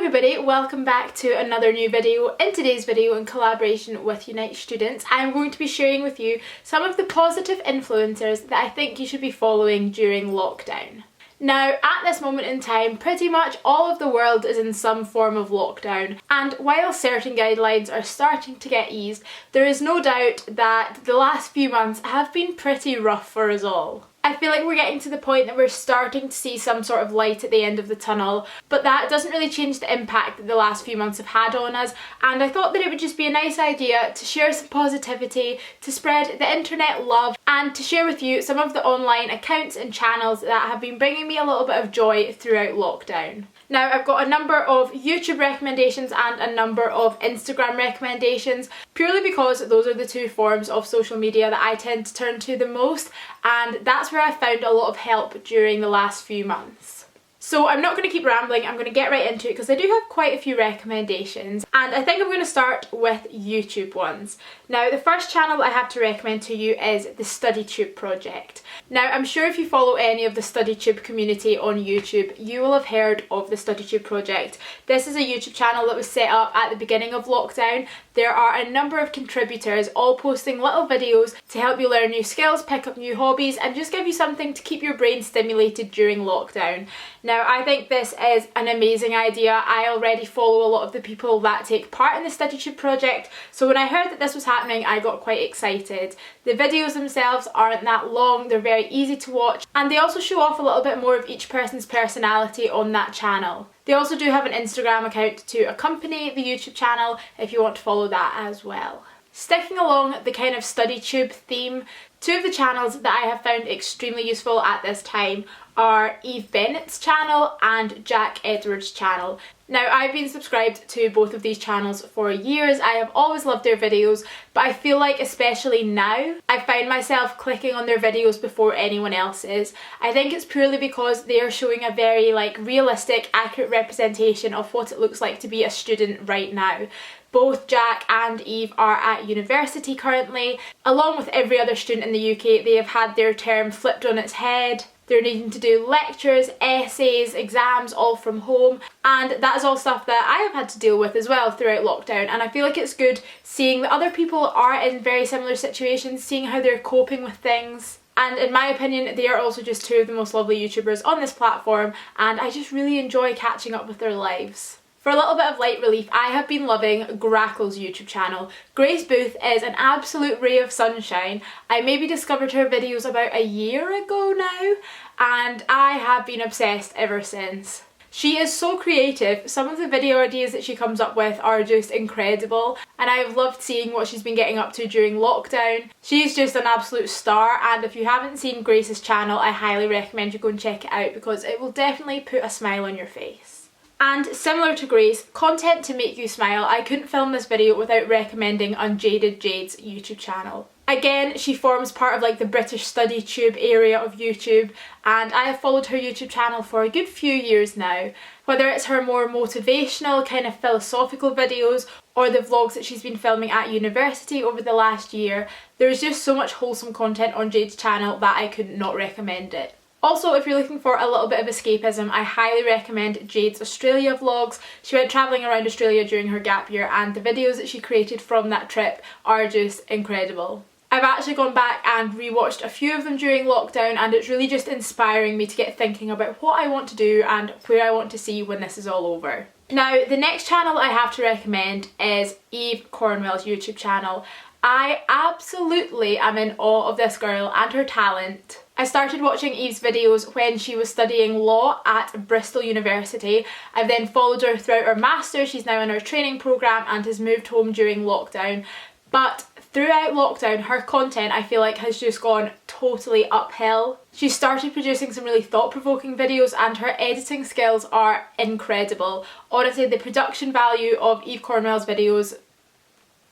everybody, welcome back to another new video. In today's video, in collaboration with Unite Students, I'm going to be sharing with you some of the positive influencers that I think you should be following during lockdown. Now, at this moment in time, pretty much all of the world is in some form of lockdown, and while certain guidelines are starting to get eased, there is no doubt that the last few months have been pretty rough for us all. I feel like we're getting to the point that we're starting to see some sort of light at the end of the tunnel, but that doesn't really change the impact that the last few months have had on us, and I thought that it would just be a nice idea to share some positivity, to spread the internet love, and to share with you some of the online accounts and channels that have been bringing me a little bit of joy throughout lockdown. Now, I've got a number of YouTube recommendations and a number of Instagram recommendations, purely because those are the two forms of social media that I tend to turn to the most, and that's where I found a lot of help during the last few months. So I'm not going to keep rambling, I'm going to get right into it because I do have quite a few recommendations, and I think I'm going to start with YouTube ones. Now, the first channel I have to recommend to you is the StudyTube project. Now, I'm sure if you follow any of the StudyTube community on YouTube, you will have heard of the StudyTube project. This is a YouTube channel that was set up at the beginning of lockdown. There are a number of contributors all posting little videos to help you learn new skills, pick up new hobbies, and just give you something to keep your brain stimulated during lockdown. Now, I think this is an amazing idea. I already follow a lot of the people that take part in the StudyTube project, so when I heard that this was happening, I got quite excited. The videos themselves aren't that long, they're very easy to watch, and they also show off a little bit more of each person's personality on that channel. They also do have an Instagram account to accompany the YouTube channel if you want to follow that as well. Sticking along the kind of StudyTube theme, two of the channels that I have found extremely useful at this time are Eve Bennett's channel and Jack Edwards' channel. Now, I've been subscribed to both of these channels for years. I have always loved their videos, but I feel like especially now, I find myself clicking on their videos before anyone else's. I think it's purely because they are showing a very realistic, accurate representation of what it looks like to be a student right now. Both Jack and Eve are at university currently. Along with every other student in the UK, they have had their term flipped on its head. They're needing to do lectures, essays, exams all from home, and that is all stuff that I have had to deal with as well throughout lockdown, and I feel like it's good seeing that other people are in very similar situations, seeing how they're coping with things. And in my opinion, they are also just two of the most lovely YouTubers on this platform, and I just really enjoy catching up with their lives. For a little bit of light relief, I have been loving Grackle's YouTube channel. Grace Booth is an absolute ray of sunshine. I maybe discovered her videos about a year ago now, and I have been obsessed ever since. She is so creative. Some of the video ideas that she comes up with are just incredible, and I've loved seeing what she's been getting up to during lockdown. She's just an absolute star, and if you haven't seen Grace's channel, I highly recommend you go and check it out because it will definitely put a smile on your face. And similar to Grace, content to make you smile, I couldn't film this video without recommending Unjaded Jade's YouTube channel. Again, she forms part of the British StudyTube area of YouTube, and I have followed her YouTube channel for a good few years now. Whether it's her more motivational, kind of philosophical videos, or the vlogs that she's been filming at university over the last year, there's just so much wholesome content on Jade's channel that I could not recommend it. Also, if you're looking for a little bit of escapism, I highly recommend Jade's Australia vlogs. She went travelling around Australia during her gap year, and the videos that she created from that trip are just incredible. I've actually gone back and rewatched a few of them during lockdown, and it's really just inspiring me to get thinking about what I want to do and where I want to see when this is all over. Now, the next channel I have to recommend is Eve Cornwell's YouTube channel. I absolutely am in awe of this girl and her talent. I started watching Eve's videos when she was studying law at Bristol University. I've then followed her throughout her master's. She's now in her training programme and has moved home during lockdown. But throughout lockdown, her content I feel like has just gone totally uphill. She started producing some really thought-provoking videos, and her editing skills are incredible. Honestly, the production value of Eve Cornwell's videos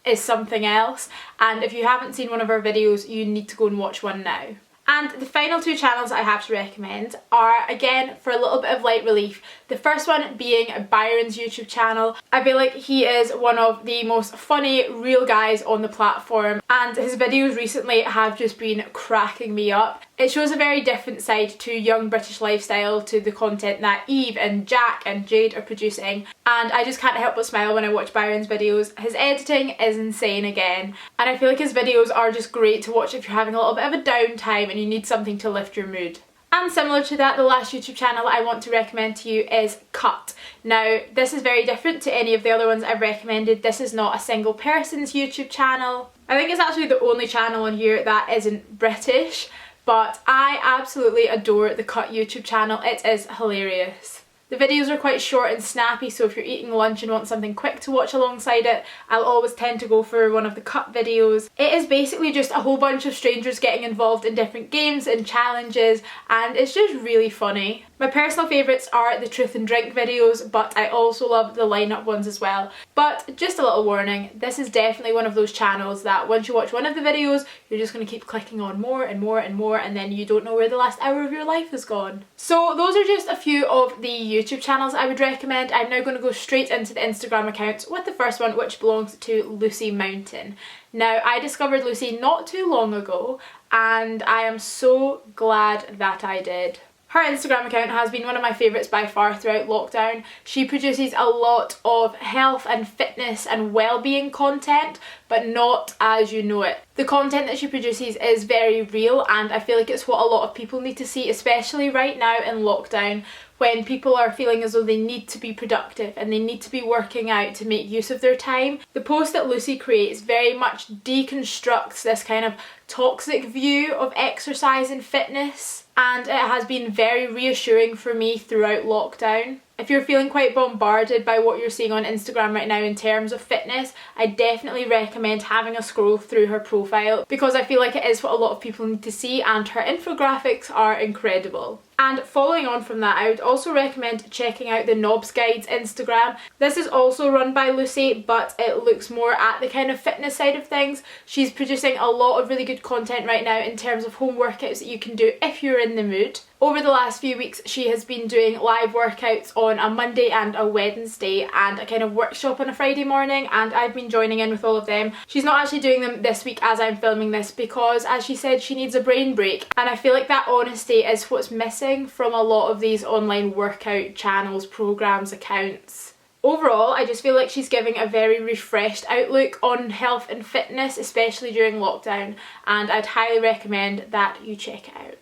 is something else, and if you haven't seen one of her videos, you need to go and watch one now. And the final two channels I have to recommend are, again, for a little bit of light relief. The first one being Byron's YouTube channel. I feel like he is one of the most funny, real guys on the platform, and his videos recently have just been cracking me up. It shows a very different side to young British lifestyle, to the content that Eve and Jack and Jade are producing, and I just can't help but smile when I watch Byron's videos. His editing is insane again, and I feel like his videos are just great to watch if you're having a little bit of a downtime and you need something to lift your mood. And similar to that, the last YouTube channel I want to recommend to you is Cut. Now, this is very different to any of the other ones I've recommended. This is not a single person's YouTube channel. I think it's actually the only channel on here that isn't British, but I absolutely adore the Cut YouTube channel. It is hilarious. The videos are quite short and snappy, so if you're eating lunch and want something quick to watch alongside it, I'll always tend to go for one of the Cut videos. It is basically just a whole bunch of strangers getting involved in different games and challenges, and it's just really funny. My personal favourites are the Truth and Drink videos, but I also love the lineup ones as well. But just a little warning, this is definitely one of those channels that once you watch one of the videos, you're just going to keep clicking on more and more and more, and then you don't know where the last hour of your life has gone. So those are just a few of the YouTube channels I would recommend. I'm now going to go straight into the Instagram accounts with the first one, which belongs to Lucy Mountain. Now, I discovered Lucy not too long ago, and I am so glad that I did. Her Instagram account has been one of my favourites by far throughout lockdown. She produces a lot of health and fitness and well-being content, but not as you know it. The content that she produces is very real, and I feel like it's what a lot of people need to see, especially right now in lockdown, when people are feeling as though they need to be productive and they need to be working out to make use of their time. The post that Lucy creates very much deconstructs this kind of toxic view of exercise and fitness, and it has been very reassuring for me throughout lockdown. If you're feeling quite bombarded by what you're seeing on Instagram right now in terms of fitness, I definitely recommend having a scroll through her profile, because I feel like it is what a lot of people need to see, and her infographics are incredible. And following on from that, I would also recommend checking out the Knobs Guide's Instagram. This is also run by Lucy, but it looks more at the kind of fitness side of things. She's producing a lot of really good content right now in terms of home workouts that you can do if you're in the mood. Over the last few weeks, she has been doing live workouts on a Monday and a Wednesday, and a kind of workshop on a Friday morning, and I've been joining in with all of them. She's not actually doing them this week as I'm filming this because, as she said, she needs a brain break, and I feel like that honesty is what's missing from a lot of these online workout channels, programs, accounts. Overall, I just feel like she's giving a very refreshed outlook on health and fitness, especially during lockdown, and I'd highly recommend that you check it out.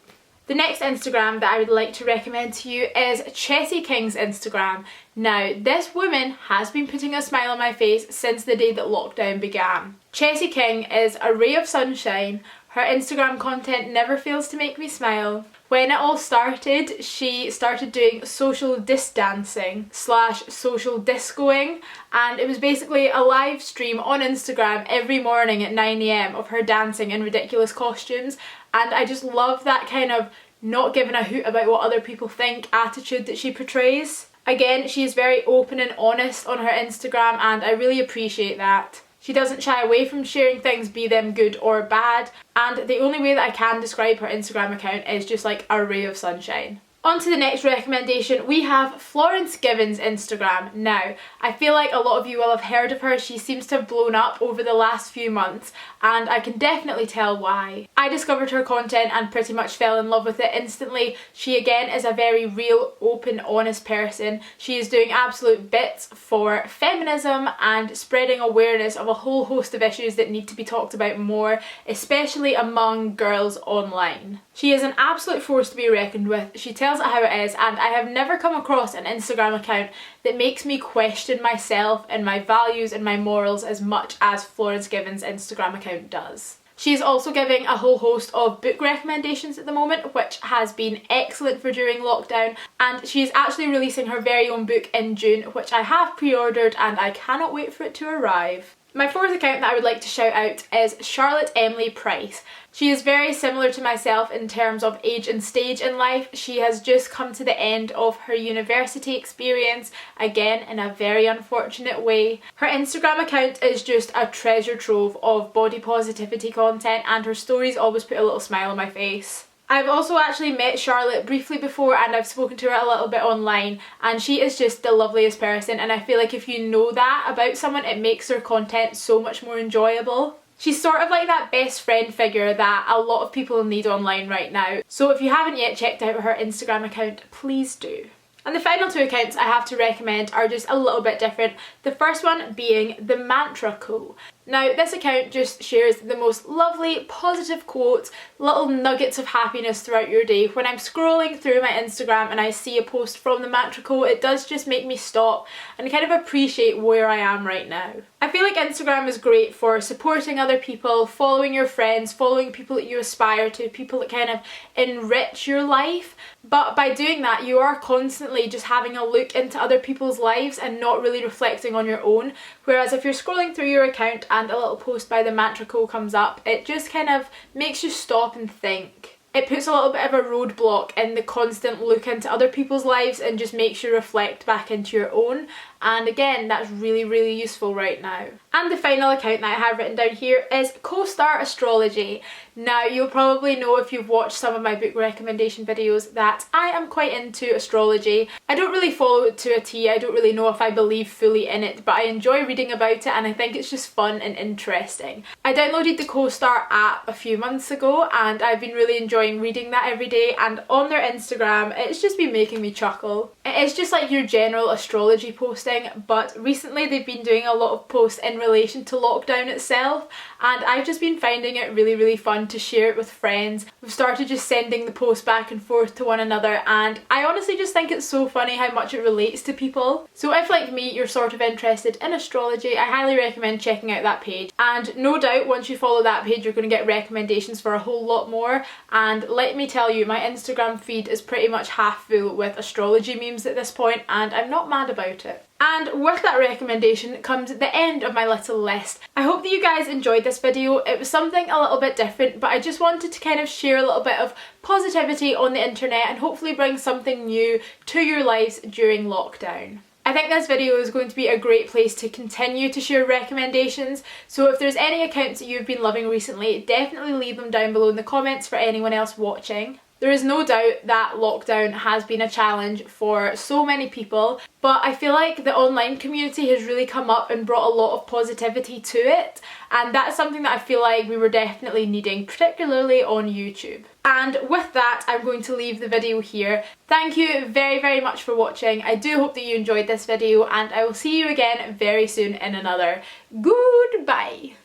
The next Instagram that I would like to recommend to you is Chessie King's Instagram. Now, this woman has been putting a smile on my face since the day that lockdown began. Chessie King is a ray of sunshine. Her Instagram content never fails to make me smile. When it all started, she started doing social dancing / social discoing, and it was basically a live stream on Instagram every morning at 9 AM of her dancing in ridiculous costumes, and I just love that kind of not giving a hoot about what other people think attitude that she portrays. Again, she is very open and honest on her Instagram, and I really appreciate that. She doesn't shy away from sharing things, be them good or bad, and the only way that I can describe her Instagram account is just like a ray of sunshine. On to the next recommendation, we have Florence Given's Instagram. Now, I feel like a lot of you will have heard of her. She seems to have blown up over the last few months, and I can definitely tell why. I discovered her content and pretty much fell in love with it instantly. She again is a very real, open, honest person. She is doing absolute bits for feminism and spreading awareness of a whole host of issues that need to be talked about more, especially among girls online. She is an absolute force to be reckoned with. She tells it how it is, and I have never come across an Instagram account that makes me question myself and my values and my morals as much as Florence Given's Instagram account does. She's also giving a whole host of book recommendations at the moment, which has been excellent for during lockdown, and she's actually releasing her very own book in June, which I have pre-ordered and I cannot wait for it to arrive. My fourth account that I would like to shout out is Charlotte Emily Price. She is very similar to myself in terms of age and stage in life. She has just come to the end of her university experience, again in a very unfortunate way. Her Instagram account is just a treasure trove of body positivity content, and her stories always put a little smile on my face. I've also actually met Charlotte briefly before, and I've spoken to her a little bit online, and she is just the loveliest person, and I feel like if you know that about someone, it makes their content so much more enjoyable. She's sort of like that best friend figure that a lot of people need online right now. So if you haven't yet checked out her Instagram account, please do. And the final two accounts I have to recommend are just a little bit different. The first one being the Mantra Co. Now this account just shares the most lovely positive quotes, little nuggets of happiness throughout your day. When I'm scrolling through my Instagram and I see a post from the Mantra Co, it does just make me stop and kind of appreciate where I am right now. I feel like Instagram is great for supporting other people, following your friends, following people that you aspire to, people that kind of enrich your life. But by doing that, you are constantly just having a look into other people's lives and not really reflecting on your own. Whereas if you're scrolling through your account and a little post by the Mantra Co comes up, it just kind of makes you stop and think. It puts a little bit of a roadblock in the constant look into other people's lives and just makes you reflect back into your own. And again, that's really, really useful right now. And the final account that I have written down here is Co-Star Astrology. Now, you'll probably know if you've watched some of my book recommendation videos that I am quite into astrology. I don't really follow it to a T, I don't really know if I believe fully in it, but I enjoy reading about it and I think it's just fun and interesting. I downloaded the Co-Star app a few months ago and I've been really enjoying reading that every day, and on their Instagram it's just been making me chuckle. It is just like your general astrology posting, but recently they've been doing a lot of posts in relation to lockdown itself, and I've just been finding it really, really fun to share it with friends. We've started just sending the posts back and forth to one another, and I honestly just think it's so funny how much it relates to people. So if, like me, you're sort of interested in astrology, I highly recommend checking out that page. And no doubt once you follow that page you're going to get recommendations for a whole lot more, and let me tell you, my Instagram feed is pretty much half full with astrology memes at this point, and I'm not mad about it. And with that recommendation comes the end of my little list. I hope that you guys enjoyed this video. It was something a little bit different, but I just wanted to kind of share a little bit of positivity on the internet and hopefully bring something new to your lives during lockdown. I think this video is going to be a great place to continue to share recommendations, so if there's any accounts that you've been loving recently, definitely leave them down below in the comments for anyone else watching. There is no doubt that lockdown has been a challenge for so many people, but I feel like the online community has really come up and brought a lot of positivity to it, and that's something that I feel like we were definitely needing, particularly on YouTube. And with that, I'm going to leave the video here. Thank you very, very much for watching. I do hope that you enjoyed this video, and I will see you again very soon in another. Goodbye!